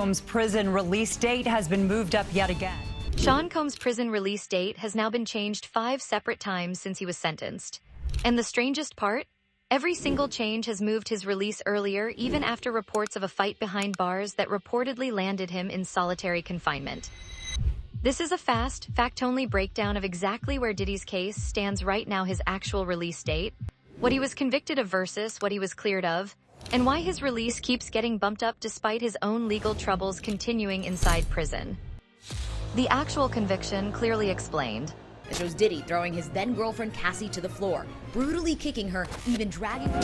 Combs' prison release date has been moved up yet again. Sean Combs' prison release date has now been changed 5 separate times since he was sentenced. And the strangest part? Every single change has moved his release earlier, even after reports of a fight behind bars that reportedly landed him in solitary confinement. This is a fast, fact-only breakdown of exactly where Diddy's case stands right now, his actual release date, what he was convicted of versus what he was cleared of, and why his release keeps getting bumped up despite his own legal troubles continuing inside prison. The actual conviction clearly explained. It shows Diddy throwing his then-girlfriend Cassie to the floor, brutally kicking her, even dragging her.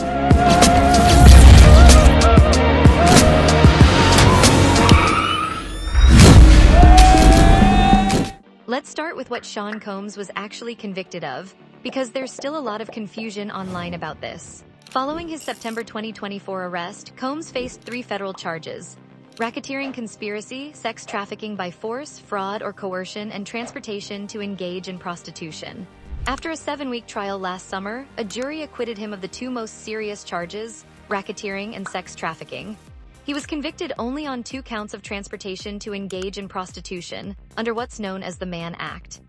Let's start with what Sean Combs was actually convicted of, because there's still a lot of confusion online about this. Following his September 2024 arrest, Combs faced 3 federal charges: racketeering, conspiracy, sex trafficking by force, fraud or coercion, and transportation to engage in prostitution. After a 7-week trial last summer, a jury acquitted him of the 2 most serious charges, racketeering and sex trafficking. He was convicted only on 2 counts of transportation to engage in prostitution, under what's known as the Mann Act.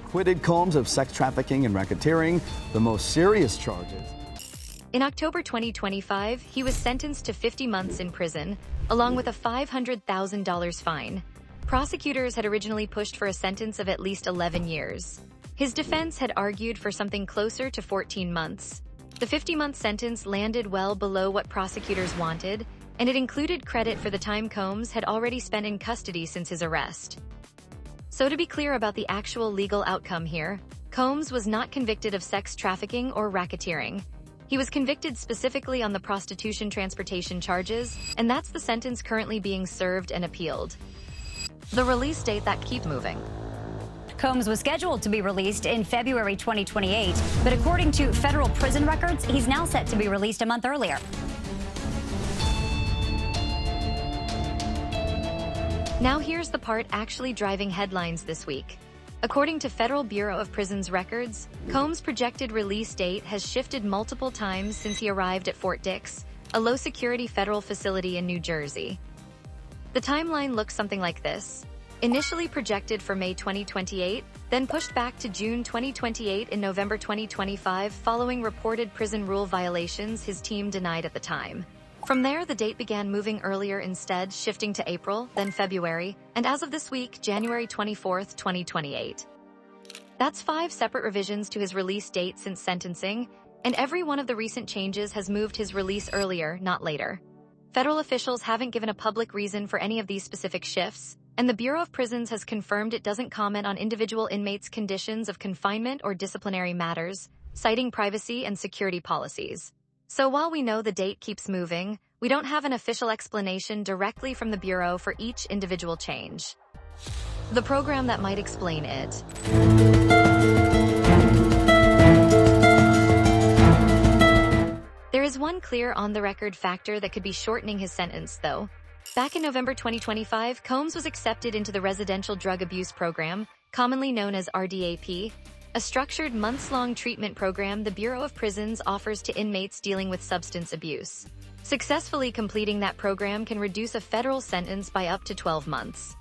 Acquitted Combs of sex trafficking and racketeering, the most serious charges. In October 2025, he was sentenced to 50 months in prison, along with a $500,000 fine. Prosecutors had originally pushed for a sentence of at least 11 years. His defense had argued for something closer to 14 months. The 50-month sentence landed well below what prosecutors wanted, and it included credit for the time Combs had already spent in custody since his arrest. So to be clear about the actual legal outcome here, Combs was not convicted of sex trafficking or racketeering. He was convicted specifically on the prostitution transportation charges, and that's the sentence currently being served and appealed. The release date that keeps moving. Combs was scheduled to be released in February 2028, but according to federal prison records, he's now set to be released a month earlier. Now here's the part actually driving headlines this week. According to Federal Bureau of Prisons records, Combs' projected release date has shifted multiple times since he arrived at Fort Dix, a low-security federal facility in New Jersey. The timeline looks something like this. Initially projected for May 2028, then pushed back to June 2028 in November 2025 following reported prison rule violations his team denied at the time. From there, the date began moving earlier instead, shifting to April, then February, and as of this week, January 24, 2028. That's 5 separate revisions to his release date since sentencing, and every one of the recent changes has moved his release earlier, not later. Federal officials haven't given a public reason for any of these specific shifts, and the Bureau of Prisons has confirmed it doesn't comment on individual inmates' conditions of confinement or disciplinary matters, citing privacy and security policies. So while we know the date keeps moving, we don't have an official explanation directly from the Bureau for each individual change. The program that might explain it. There is one clear on-the-record factor that could be shortening his sentence, though. Back in November 2025, Combs was accepted into the Residential Drug Abuse Program, commonly known as RDAP, a structured months-long treatment program the Bureau of Prisons offers to inmates dealing with substance abuse. Successfully completing that program can reduce a federal sentence by up to 12 months.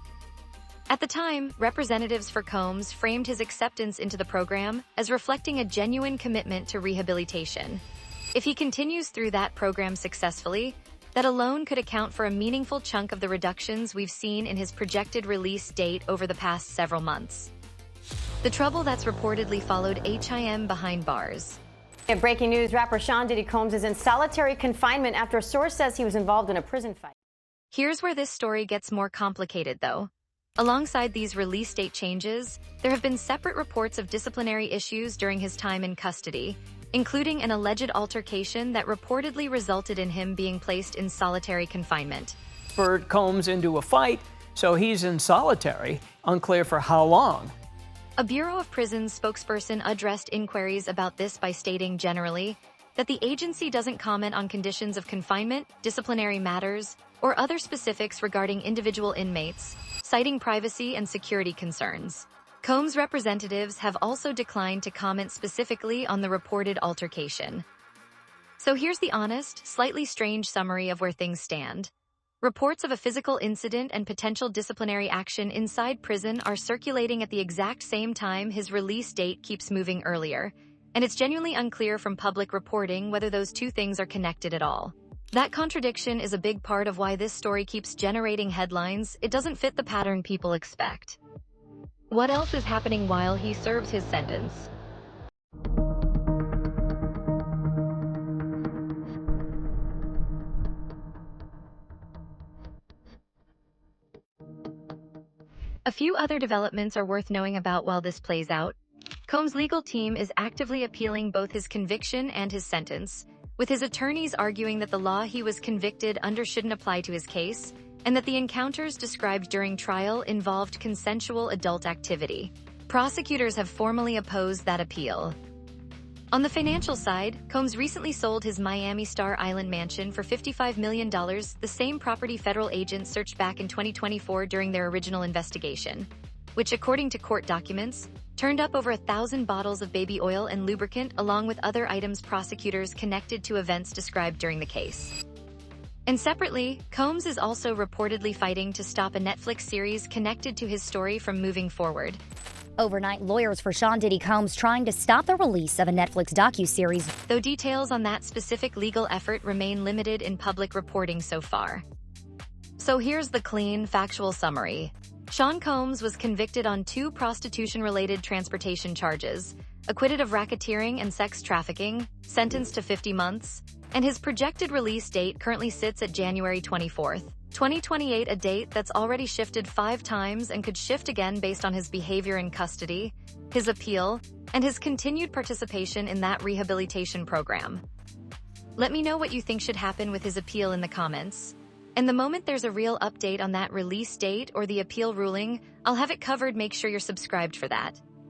At the time, representatives for Combs framed his acceptance into the program as reflecting a genuine commitment to rehabilitation. If he continues through that program successfully, that alone could account for a meaningful chunk of the reductions we've seen in his projected release date over the past several months. The trouble that's reportedly followed him behind bars. In breaking news, rapper Sean Diddy Combs is in solitary confinement after a source says he was involved in a prison fight. Here's where this story gets more complicated, though. Alongside these release date changes, there have been separate reports of disciplinary issues during his time in custody, including an alleged altercation that reportedly resulted in him being placed in solitary confinement. Spurred Combs into a fight, so he's in solitary, unclear for how long. A Bureau of Prisons spokesperson addressed inquiries about this by stating generally that the agency doesn't comment on conditions of confinement, disciplinary matters, or other specifics regarding individual inmates, citing privacy and security concerns. Combs' representatives have also declined to comment specifically on the reported altercation. So here's the honest, slightly strange summary of where things stand. Reports of a physical incident and potential disciplinary action inside prison are circulating at the exact same time his release date keeps moving earlier, and it's genuinely unclear from public reporting whether those two things are connected at all. That contradiction is a big part of why this story keeps generating headlines. It doesn't fit the pattern people expect. What else is happening while he serves his sentence? A few other developments are worth knowing about while this plays out. Combs' legal team is actively appealing both his conviction and his sentence, with his attorneys arguing that the law he was convicted under shouldn't apply to his case, and that the encounters described during trial involved consensual adult activity. Prosecutors have formally opposed that appeal. On the financial side, Combs recently sold his Miami Star Island mansion for $55 million, the same property federal agents searched back in 2024 during their original investigation, which, according to court documents, turned up over 1,000 bottles of baby oil and lubricant along with other items prosecutors connected to events described during the case. And separately, Combs is also reportedly fighting to stop a Netflix series connected to his story from moving forward. Overnight, lawyers for Sean Diddy Combs trying to stop the release of a Netflix docuseries, though details on that specific legal effort remain limited in public reporting so far. So here's the clean, factual summary. Sean Combs was convicted on 2 prostitution-related transportation charges, acquitted of racketeering and sex trafficking, sentenced to 50 months, and his projected release date currently sits at January 24th. 2028, a date that's already shifted 5 times and could shift again based on his behavior in custody, his appeal, and his continued participation in that rehabilitation program. Let me know what you think should happen with his appeal in the comments. And the moment there's a real update on that release date or the appeal ruling, I'll have it covered. Make sure you're subscribed for that.